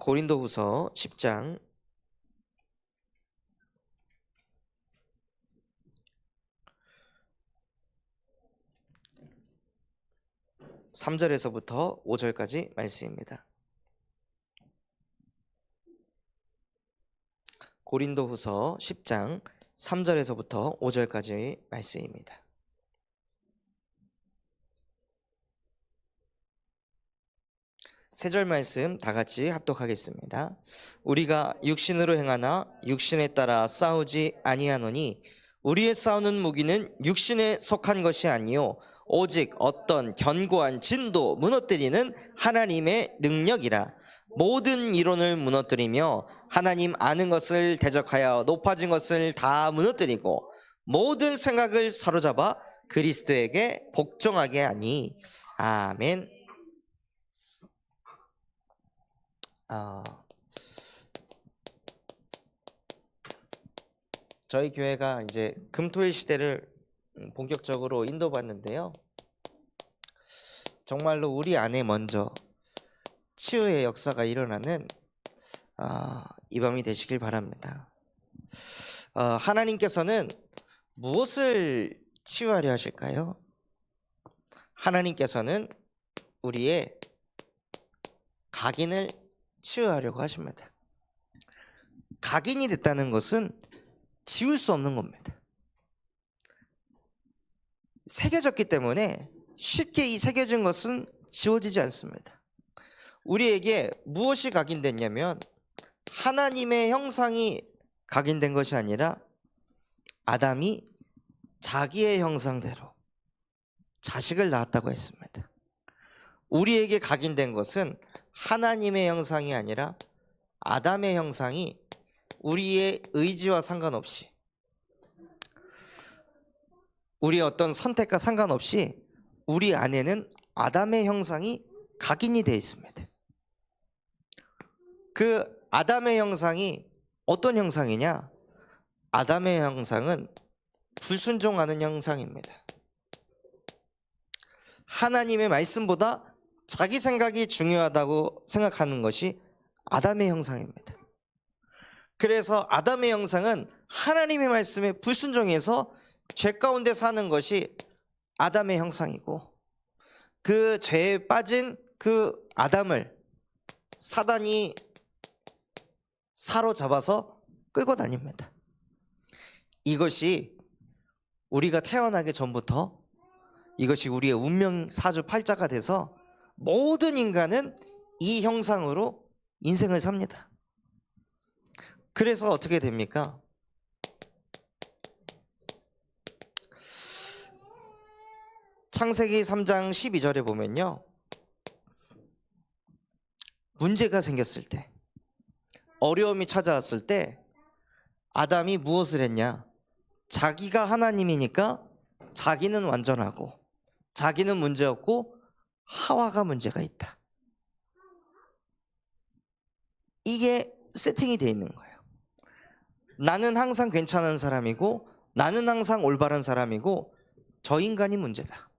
고린도후서 10장 3절에서부터 5절까지 말씀입니다. 고린도후서 10장 3절에서부터 5절까지 말씀입니다. 세 절 말씀 다 같이 합독하겠습니다. 우리가 육신으로 행하나 육신에 따라 싸우지 아니하노니 우리의 싸우는 무기는 육신에 속한 것이 아니요 오직 어떤 견고한 진도 무너뜨리는 하나님의 능력이라. 모든 이론을 무너뜨리며 하나님 아는 것을 대적하여 높아진 것을 다 무너뜨리고 모든 생각을 사로잡아 그리스도에게 복종하게 하니. 아멘. 저희 교회가 이제 금토일 시대를 본격적으로 인도받는데요, 정말로 우리 안에 먼저 치유의 역사가 일어나는 이 밤이 되시길 바랍니다. 하나님께서는 무엇을 치유하려 하실까요? 하나님께서는 우리의 각인을 치유하려고 하십니다. 각인이 됐다는 것은 지울 수 없는 겁니다. 새겨졌기 때문에 쉽게 이 새겨진 것은 지워지지 않습니다. 우리에게 무엇이 각인됐냐면 하나님의 형상이 각인된 것이 아니라 아담이 자기의 형상대로 자식을 낳았다고 했습니다. 우리에게 각인된 것은 하나님의 형상이 아니라 아담의 형상이 우리의 의지와 상관없이, 우리의 어떤 선택과 상관없이 우리 안에는 아담의 형상이 각인이 되어 있습니다. 그 아담의 형상이 어떤 형상이냐? 아담의 형상은 불순종하는 형상입니다. 하나님의 말씀보다 자기 생각이 중요하다고 생각하는 것이 아담의 형상입니다. 그래서 아담의 형상은 하나님의 말씀에 불순종해서 죄 가운데 사는 것이 아담의 형상이고, 그 죄에 빠진 그 아담을 사단이 사로잡아서 끌고 다닙니다. 이것이 우리가 태어나기 전부터, 이것이 우리의 운명 사주팔자가 돼서 모든 인간은 이 형상으로 인생을 삽니다. 그래서 어떻게 됩니까? 창세기 3장 12절에 보면요, 문제가 생겼을 때, 어려움이 찾아왔을 때 아담이 무엇을 했냐? 자기가 하나님이니까 자기는 완전하고 자기는 문제 없고 하와가 문제가 있다. 이게 세팅이 되어 있는 거예요. 나는 항상 괜찮은 사람이고 나는 항상 올바른 사람이고 저 인간이 문제다.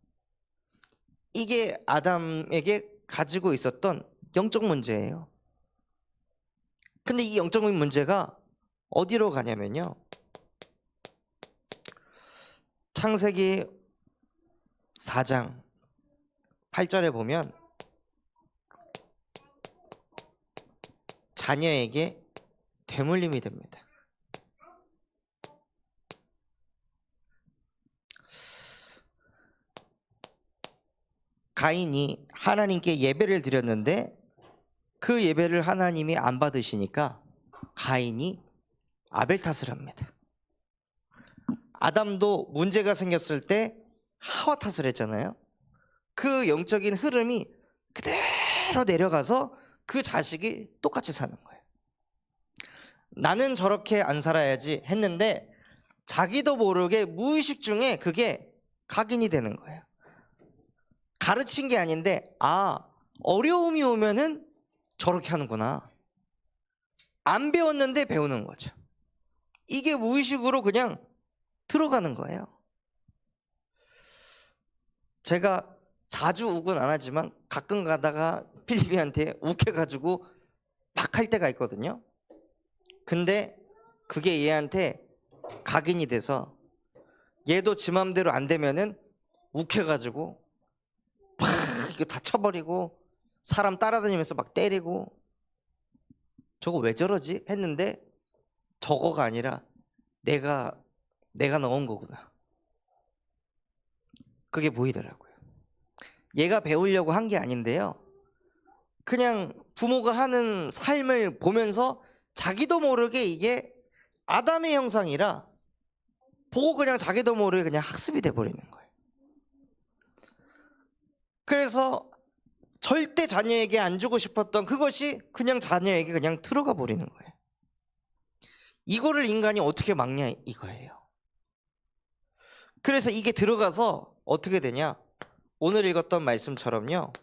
이게 아담에게 가지고 있었던 영적 문제예요. 근데 이 영적 문제가 어디로 가냐면요, 창세기 4장 8절에 보면 자녀에게 되물림이 됩니다. 가인이 하나님께 예배를 드렸는데 그 예배를 하나님이 안 받으시니까 가인이 아벨 탓을 합니다. 아담도 문제가 생겼을 때 하와 탓을 했잖아요. 그 영적인 흐름이 그대로 내려가서 그 자식이 똑같이 사는 거예요. 나는 저렇게 안 살아야지 했는데 자기도 모르게 무의식 중에 그게 각인이 되는 거예요. 가르친 게 아닌데, 어려움이 오면은 저렇게 하는구나. 안 배웠는데 배우는 거죠. 이게 무의식으로 그냥 들어가는 거예요. 제가 자주 욱은 안 하지만 가끔 가다가 필리피한테 욱해가지고 막 할 때가 있거든요. 근데 그게 얘한테 각인이 돼서 얘도 지 맘대로 안 되면은 욱해가지고 막 이거 다 쳐버리고 사람 따라다니면서 막 때리고, 저거 왜 저러지? 했는데 저거가 아니라 내가 넣은 거구나. 그게 보이더라고요. 얘가 배우려고 한 게 아닌데요. 그냥 부모가 하는 삶을 보면서 자기도 모르게 이게 아담의 형상이라 보고 그냥 자기도 모르게 그냥 학습이 돼버리는 거예요. 그래서 절대 자녀에게 안 주고 싶었던 그것이 그냥 자녀에게 그냥 들어가 버리는 거예요. 이거를 인간이 어떻게 막냐 이거예요. 그래서 이게 들어가서 어떻게 되냐, 오늘 읽었던 말씀처럼요,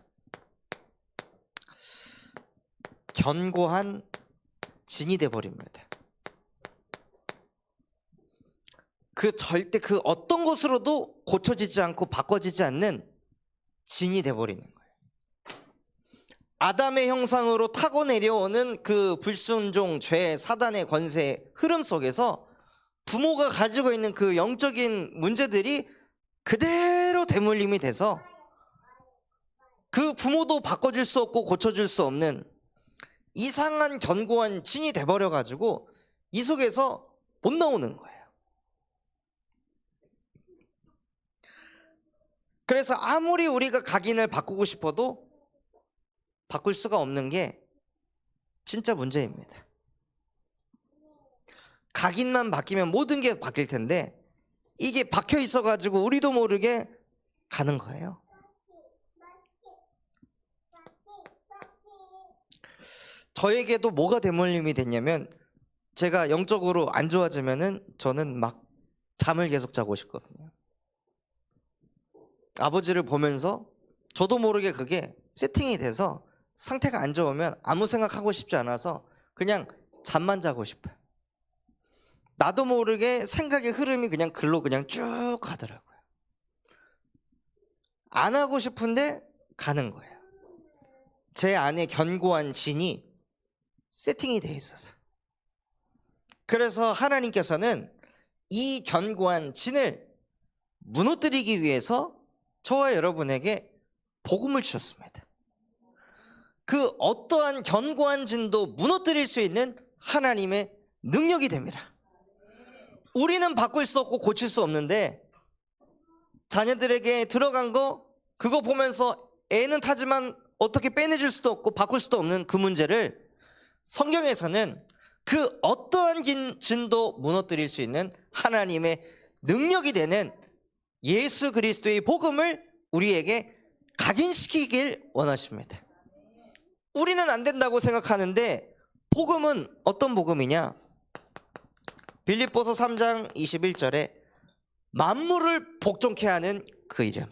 견고한 진이 돼버립니다. 절대 그 어떤 것으로도 고쳐지지 않고 바꿔지지 않는 진이 돼버리는 거예요. 아담의 형상으로 타고 내려오는 그 불순종, 죄, 사단의 권세 흐름 속에서 부모가 가지고 있는 그 영적인 문제들이 그대로 대물림이 돼서 그 부모도 바꿔줄 수 없고 고쳐줄 수 없는 이상한 견고한 진이 돼버려가지고 이 속에서 못 나오는 거예요. 그래서 아무리 우리가 각인을 바꾸고 싶어도 바꿀 수가 없는 게 진짜 문제입니다. 각인만 바뀌면 모든 게 바뀔 텐데 이게 박혀 있어가지고 우리도 모르게 가는 거예요. 저에게도 뭐가 대물림이 됐냐면, 제가 영적으로 안 좋아지면은 저는 막 잠을 계속 자고 싶거든요. 아버지를 보면서 저도 모르게 그게 세팅이 돼서 상태가 안 좋으면 아무 생각하고 싶지 않아서 그냥 잠만 자고 싶어요. 나도 모르게 생각의 흐름이 그냥 글로 그냥 쭉 가더라고요. 안 하고 싶은데 가는 거예요. 제 안에 견고한 진이 세팅이 돼 있어서. 그래서 하나님께서는 이 견고한 진을 무너뜨리기 위해서 저와 여러분에게 복음을 주셨습니다. 그 어떠한 견고한 진도 무너뜨릴 수 있는 하나님의 능력이 됩니다. 우리는 바꿀 수 없고 고칠 수 없는데 자녀들에게 들어간 거 그거 보면서 애는 타지만 어떻게 빼내줄 수도 없고 바꿀 수도 없는 그 문제를 성경에서는 그 어떠한 진도 무너뜨릴 수 있는 하나님의 능력이 되는 예수 그리스도의 복음을 우리에게 각인시키길 원하십니다. 우리는 안 된다고 생각하는데 복음은 어떤 복음이냐? 빌립보서 3장 21절에 만물을 복종케 하는 그 이름.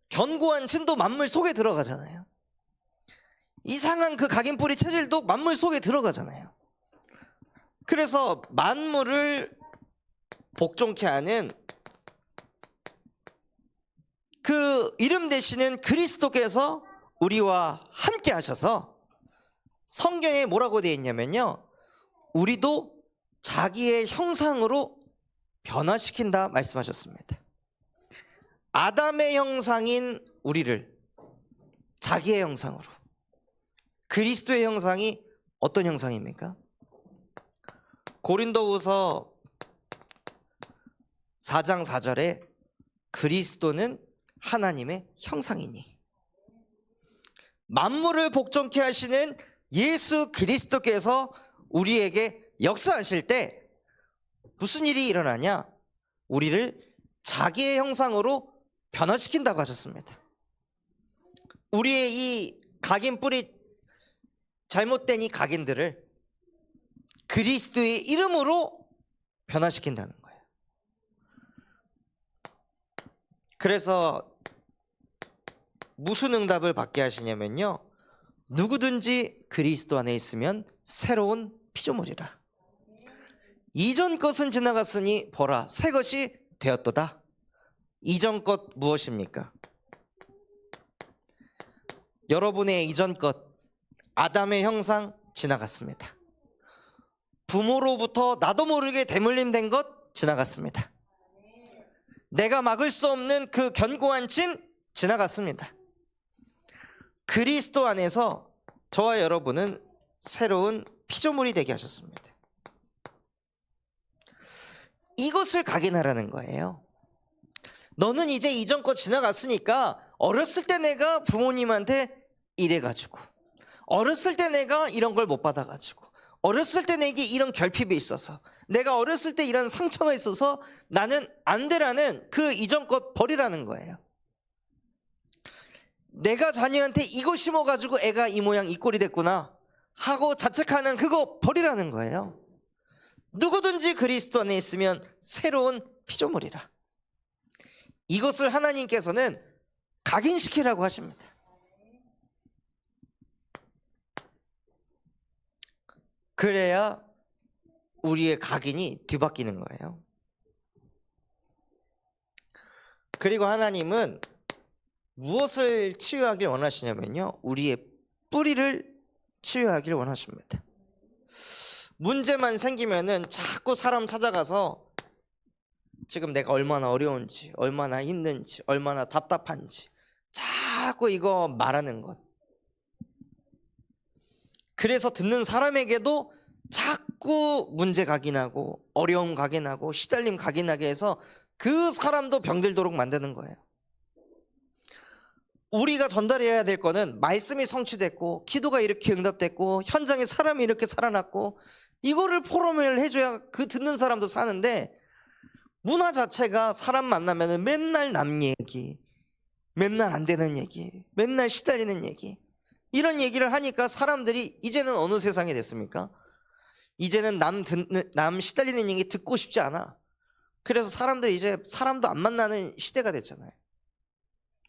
견고한 진도 만물 속에 들어가잖아요. 이상한 그 각인뿌리 체질도 만물 속에 들어가잖아요. 그래서 만물을 복종케 하는 그 이름 되시는 그리스도께서 우리와 함께 하셔서 성경에 뭐라고 되어 있냐면요, 우리도 자기의 형상으로 변화시킨다 말씀하셨습니다. 아담의 형상인 우리를 자기의 형상으로, 그리스도의 형상이 어떤 형상입니까? 고린도후서 4장 4절에 그리스도는 하나님의 형상이니, 만물을 복종케 하시는 예수 그리스도께서 우리에게 역사하실 때 무슨 일이 일어나냐? 우리를 자기의 형상으로 변화시킨다고 하셨습니다. 우리의 이 각인 뿌리, 잘못된 이 각인들을 그리스도의 이름으로 변화시킨다는 거예요. 그래서 무슨 응답을 받게 하시냐면요, 누구든지 그리스도 안에 있으면 새로운 피조물이라. 이전 것은 지나갔으니 보라 새 것이 되었도다. 이전 것 무엇입니까? 여러분의 이전 것, 아담의 형상 지나갔습니다. 부모로부터 나도 모르게 대물림 된 것 지나갔습니다. 내가 막을 수 없는 그 견고한 진 지나갔습니다. 그리스도 안에서 저와 여러분은 새로운 피조물이 되게 하셨습니다. 이것을 각인하라는 거예요. 너는 이제 이전 거 지나갔으니까 어렸을 때 내가 부모님한테 이래가지고, 어렸을 때 내가 이런 걸 못 받아가지고, 어렸을 때 내게 이런 결핍이 있어서, 내가 어렸을 때 이런 상처가 있어서 나는 안 되라는 그 이전 것 버리라는 거예요. 내가 자녀한테 이거 심어가지고 애가 이 모양 이 꼴이 됐구나 하고 자책하는 그거 버리라는 거예요. 누구든지 그리스도 안에 있으면 새로운 피조물이라. 이것을 하나님께서는 각인시키라고 하십니다. 그래야 우리의 각인이 뒤바뀌는 거예요. 그리고 하나님은 무엇을 치유하길 원하시냐면요, 우리의 뿌리를 치유하길 원하십니다. 문제만 생기면은 자꾸 사람 찾아가서 지금 내가 얼마나 어려운지, 얼마나 힘든지, 얼마나 답답한지 자꾸 이거 말하는 것. 그래서 듣는 사람에게도 자꾸 문제 각인하고 어려움 각인하고 시달림 각인하게 해서 그 사람도 병들도록 만드는 거예요. 우리가 전달해야 될 거는 말씀이 성취됐고 기도가 이렇게 응답됐고 현장에 사람이 이렇게 살아났고 이거를 포럼을 해줘야 그 듣는 사람도 사는데, 문화 자체가 사람 만나면 맨날 남 얘기, 맨날 안 되는 얘기, 맨날 시달리는 얘기, 이런 얘기를 하니까 사람들이 이제는 어느 세상이 됐습니까? 이제는 남 시달리는 얘기 듣고 싶지 않아. 그래서 사람들이 이제 사람도 안 만나는 시대가 됐잖아요.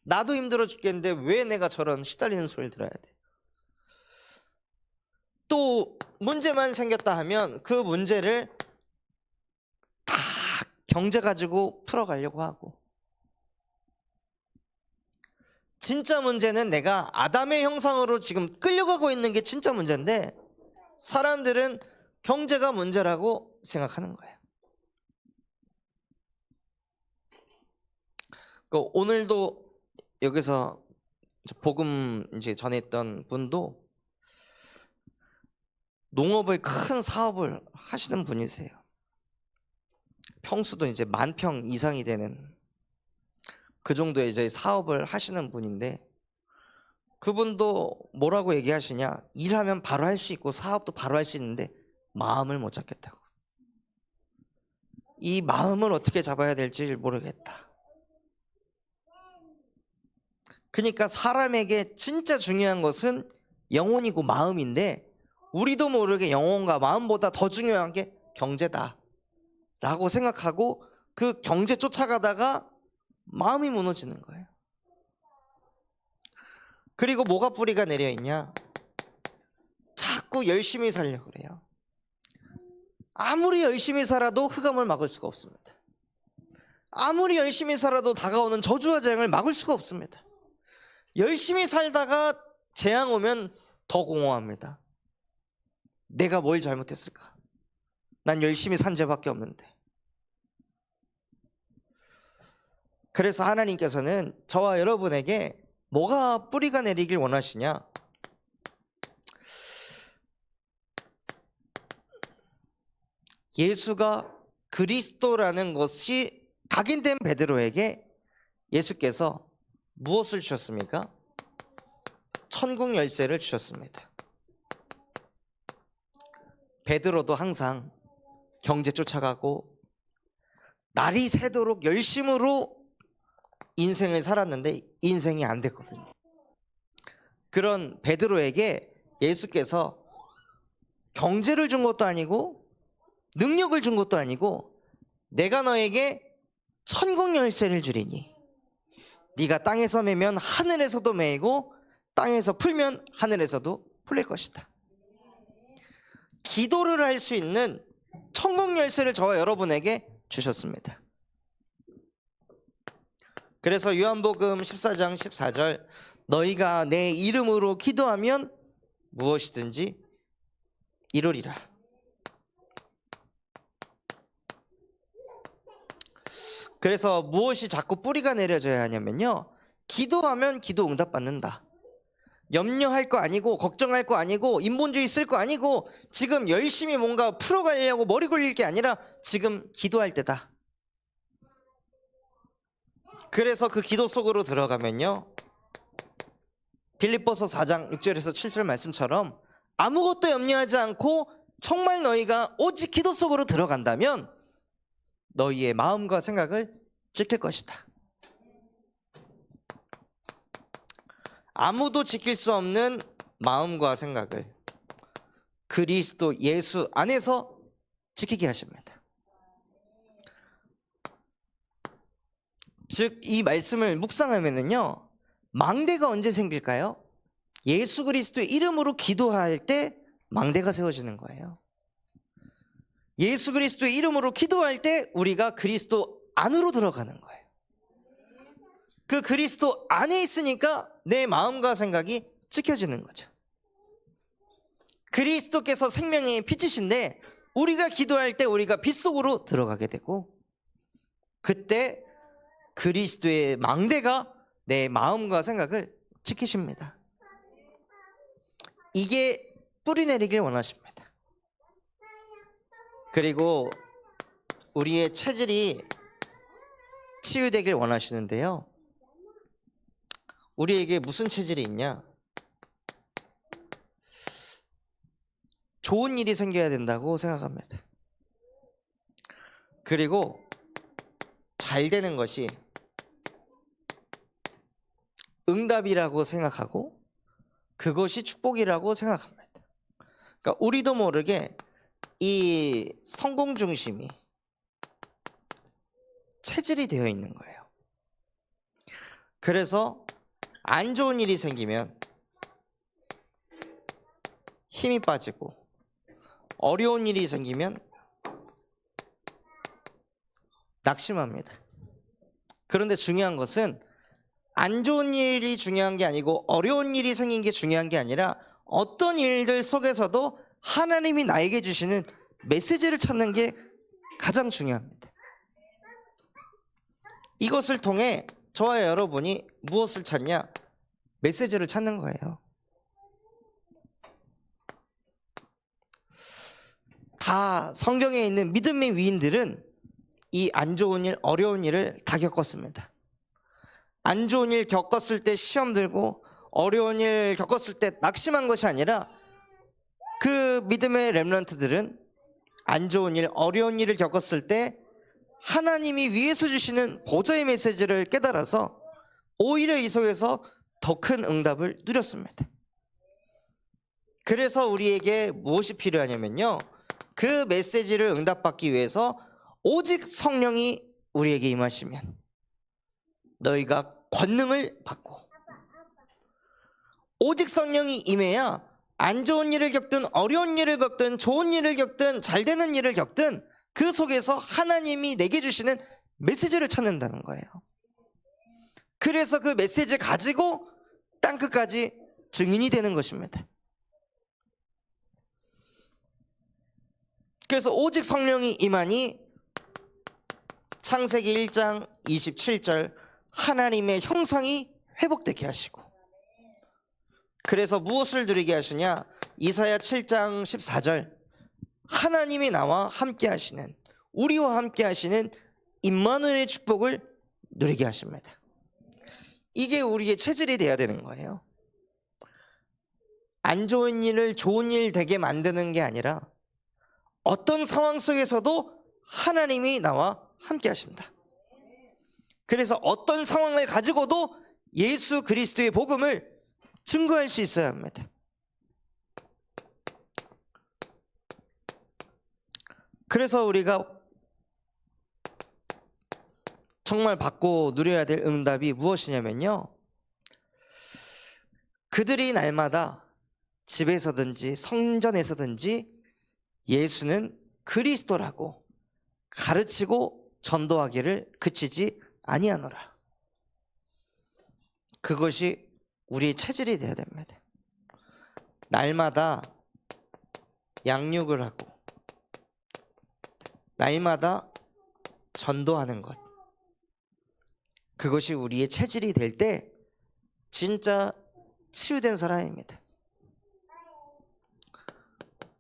나도 힘들어 죽겠는데 왜 내가 저런 시달리는 소리를 들어야 돼? 또 문제만 생겼다 하면 그 문제를 다 경제 가지고 풀어가려고 하고, 진짜 문제는 내가 아담의 형상으로 지금 끌려가고 있는 게 진짜 문제인데 사람들은 경제가 문제라고 생각하는 거예요. 오늘도 여기서 복음 이제 전했던 분도 농업을 큰 사업을 하시는 분이세요. 평수도 이제 10,000평 이상이 되는 그 정도의 이제 사업을 하시는 분인데, 그분도 뭐라고 얘기하시냐, 일하면 바로 할 수 있고 사업도 바로 할 수 있는데 마음을 못 잡겠다고. 이 마음을 어떻게 잡아야 될지 모르겠다. 그러니까 사람에게 진짜 중요한 것은 영혼이고 마음인데 우리도 모르게 영혼과 마음보다 더 중요한 게 경제다 라고 생각하고 그 경제 쫓아가다가 마음이 무너지는 거예요. 그리고 뭐가 뿌리가 내려있냐, 자꾸 열심히 살려고 그래요. 아무리 열심히 살아도 흑암을 막을 수가 없습니다. 아무리 열심히 살아도 다가오는 저주와 재앙을 막을 수가 없습니다. 열심히 살다가 재앙 오면 더 공허합니다. 내가 뭘 잘못했을까? 난 열심히 산 죄밖에 없는데. 그래서 하나님께서는 저와 여러분에게 뭐가 뿌리가 내리길 원하시냐, 예수가 그리스도라는 것이 각인된 베드로에게 예수께서 무엇을 주셨습니까? 천국 열쇠를 주셨습니다. 베드로도 항상 경제 쫓아가고 날이 새도록 열심으로 인생을 살았는데 인생이 안 됐거든요. 그런 베드로에게 예수께서 경제를 준 것도 아니고 능력을 준 것도 아니고 내가 너에게 천국 열쇠를 주리니 네가 땅에서 매면 하늘에서도 매이고 땅에서 풀면 하늘에서도 풀릴 것이다. 기도를 할 수 있는 천국 열쇠를 저와 여러분에게 주셨습니다. 그래서 요한복음 14장 14절, 너희가 내 이름으로 기도하면 무엇이든지 이루리라. 그래서 무엇이 자꾸 뿌리가 내려져야 하냐면요, 기도하면 기도 응답받는다. 염려할 거 아니고 걱정할 거 아니고 인본주의 쓸 거 아니고 지금 열심히 뭔가 풀어가려고 머리 굴릴 게 아니라 지금 기도할 때다. 그래서 그 기도 속으로 들어가면요, 빌립보서 4장 6절에서 7절 말씀처럼 아무것도 염려하지 않고 정말 너희가 오직 기도 속으로 들어간다면 너희의 마음과 생각을 지킬 것이다. 아무도 지킬 수 없는 마음과 생각을 그리스도 예수 안에서 지키게 하십니다. 즉, 이 말씀을 묵상하면은요, 망대가 언제 생길까요? 예수 그리스도의 이름으로 기도할 때 망대가 세워지는 거예요. 예수 그리스도의 이름으로 기도할 때 우리가 그리스도 안으로 들어가는 거예요. 그 그리스도 안에 있으니까 내 마음과 생각이 지켜지는 거죠. 그리스도께서 생명의 빛이신데 우리가 기도할 때 우리가 빛 속으로 들어가게 되고, 그때 그리스도의 망대가 내 마음과 생각을 지키십니다. 이게 뿌리 내리길 원하십니다. 그리고 우리의 체질이 치유되길 원하시는데요, 우리에게 무슨 체질이 있냐? 좋은 일이 생겨야 된다고 생각합니다. 그리고 잘 되는 것이 응답이라고 생각하고 그것이 축복이라고 생각합니다. 그러니까 우리도 모르게 이 성공 중심이 체질이 되어 있는 거예요. 그래서 안 좋은 일이 생기면 힘이 빠지고, 어려운 일이 생기면 낙심합니다. 그런데 중요한 것은 안 좋은 일이 중요한 게 아니고 어려운 일이 생긴 게 중요한 게 아니라 어떤 일들 속에서도 하나님이 나에게 주시는 메시지를 찾는 게 가장 중요합니다. 이것을 통해 저와 여러분이 무엇을 찾냐? 메시지를 찾는 거예요. 다 성경에 있는 믿음의 위인들은 이 안 좋은 일, 어려운 일을 다 겪었습니다. 안 좋은 일 겪었을 때 시험 들고 어려운 일 겪었을 때 낙심한 것이 아니라 그 믿음의 렘넌트들은 안 좋은 일, 어려운 일을 겪었을 때 하나님이 위에서 주시는 보좌의 메시지를 깨달아서 오히려 이 속에서 더 큰 응답을 누렸습니다. 그래서 우리에게 무엇이 필요하냐면요, 그 메시지를 응답받기 위해서 오직 성령이 우리에게 임하시면 너희가 권능을 받고, 오직 성령이 임해야 안 좋은 일을 겪든 어려운 일을 겪든 좋은 일을 겪든 잘 되는 일을 겪든 그 속에서 하나님이 내게 주시는 메시지를 찾는다는 거예요. 그래서 그 메시지를 가지고 땅끝까지 증인이 되는 것입니다. 그래서 오직 성령이 임하니 창세기 1장 27절 하나님의 형상이 회복되게 하시고, 그래서 무엇을 누리게 하시냐? 이사야 7장 14절 하나님이 나와 함께 하시는, 우리와 함께 하시는 임마누엘의 축복을 누리게 하십니다. 이게 우리의 체질이 돼야 되는 거예요. 안 좋은 일을 좋은 일 되게 만드는 게 아니라 어떤 상황 속에서도 하나님이 나와 함께 하신다. 그래서 어떤 상황을 가지고도 예수 그리스도의 복음을 증거할 수 있어야 합니다. 그래서 우리가 정말 받고 누려야 될 응답이 무엇이냐면요, 그들이 날마다 집에서든지 성전에서든지 예수는 그리스도라고 가르치고 전도하기를 그치지 아니하노라. 그것이 우리의 체질이 되어야 됩니다. 날마다 양육을 하고 날마다 전도하는 것, 그것이 우리의 체질이 될 때 진짜 치유된 사람입니다.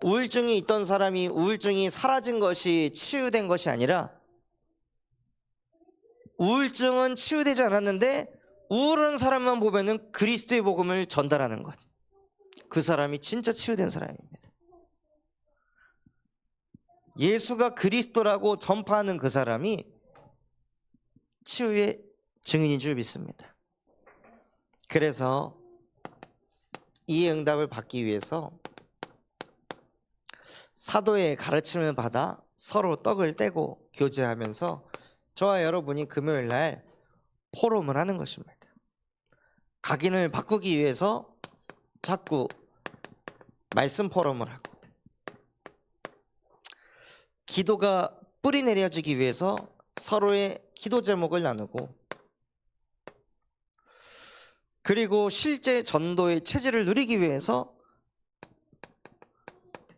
우울증이 있던 사람이 우울증이 사라진 것이 치유된 것이 아니라 우울증은 치유되지 않았는데 우울한 사람만 보면은 그리스도의 복음을 전달하는 것, 그 사람이 진짜 치유된 사람입니다. 예수가 그리스도라고 전파하는 그 사람이 치유의 증인인 줄 믿습니다. 그래서 이 응답을 받기 위해서 사도의 가르침을 받아 서로 떡을 떼고 교제하면서 저와 여러분이 금요일 날 포럼을 하는 것입니다. 각인을 바꾸기 위해서 자꾸 말씀 포럼을 하고, 기도가 뿌리 내려지기 위해서 서로의 기도 제목을 나누고, 그리고 실제 전도의 체질을 누리기 위해서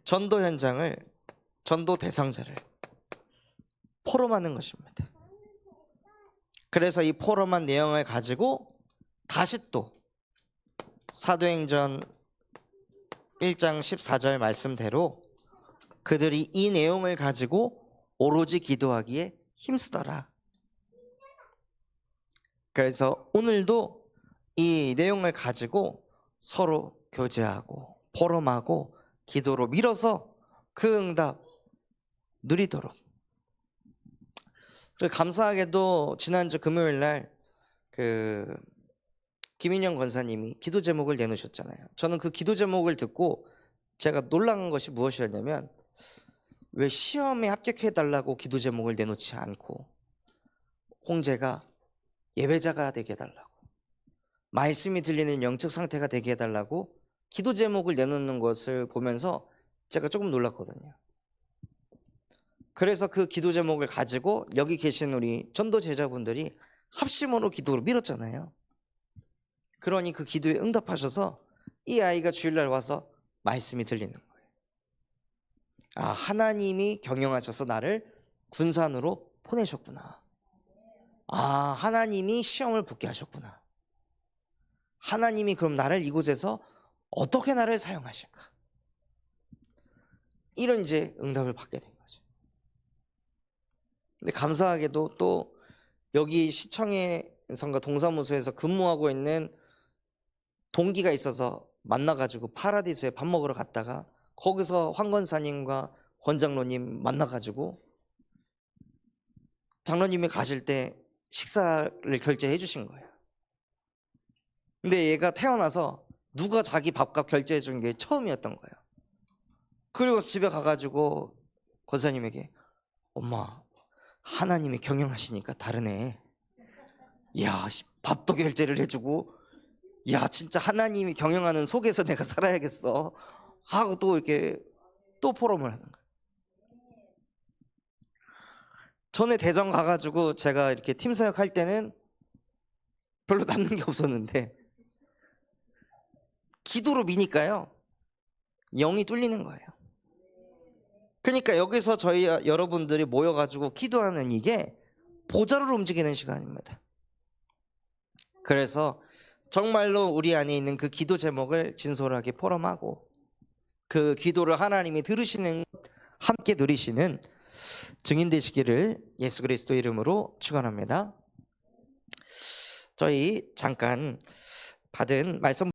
전도 현장을, 전도 대상자를 포럼하는 것입니다. 그래서 이 포럼한 내용을 가지고 다시 또 사도행전 1장 14절 말씀대로 그들이 이 내용을 가지고 오로지 기도하기에 힘쓰더라. 그래서 오늘도 이 내용을 가지고 서로 교제하고 포럼하고 기도로 밀어서 그 응답 누리도록. 그리고 감사하게도 지난주 금요일 날 김인영 권사님이 기도 제목을 내놓으셨잖아요. 저는 그 기도 제목을 듣고 제가 놀란 것이 무엇이었냐면, 왜 시험에 합격해달라고 기도 제목을 내놓지 않고 홍제가 예배자가 되게 해달라고, 말씀이 들리는 영적 상태가 되게 해달라고 기도 제목을 내놓는 것을 보면서 제가 조금 놀랐거든요. 그래서 그 기도 제목을 가지고 여기 계신 우리 전도 제자분들이 합심으로 기도로 밀었잖아요. 그러니 그 기도에 응답하셔서 이 아이가 주일날 와서 말씀이 들리는 거예요. 아, 하나님이 경영하셔서 나를 군산으로 보내셨구나. 아, 하나님이 시험을 붙게 하셨구나. 하나님이 그럼 나를 이곳에서 어떻게 나를 사용하실까? 이런 이제 응답을 받게 된 거죠. 근데 감사하게도 또 여기 시청에선가 동사무소에서 근무하고 있는 동기가 있어서 만나가지고 파라디소에 밥 먹으러 갔다가 거기서 황 권사님과 권장로님 만나가지고 장로님이 가실 때 식사를 결제해 주신 거예요. 근데 얘가 태어나서 누가 자기 밥값 결제해 준 게 처음이었던 거예요. 그리고 집에 가가지고 권사님에게, 엄마, 하나님이 경영하시니까 다르네. 야, 밥도 결제를 해주고, 야, 진짜 하나님이 경영하는 속에서 내가 살아야겠어 하고 또 이렇게 또 포럼을 하는 거예요. 전에 대전 가가지고 제가 이렇게 팀 사역할 때는 별로 남는 게 없었는데 기도로 미니까요, 영이 뚫리는 거예요. 그러니까 여기서 저희 여러분들이 모여가지고 기도하는 이게 보좌를 움직이는 시간입니다. 그래서 정말로 우리 안에 있는 그 기도 제목을 진솔하게 포럼하고 그 기도를 하나님이 들으시는, 함께 누리시는 증인 되시기를 예수 그리스도 이름으로 축원합니다. 저희 잠깐 받은 말씀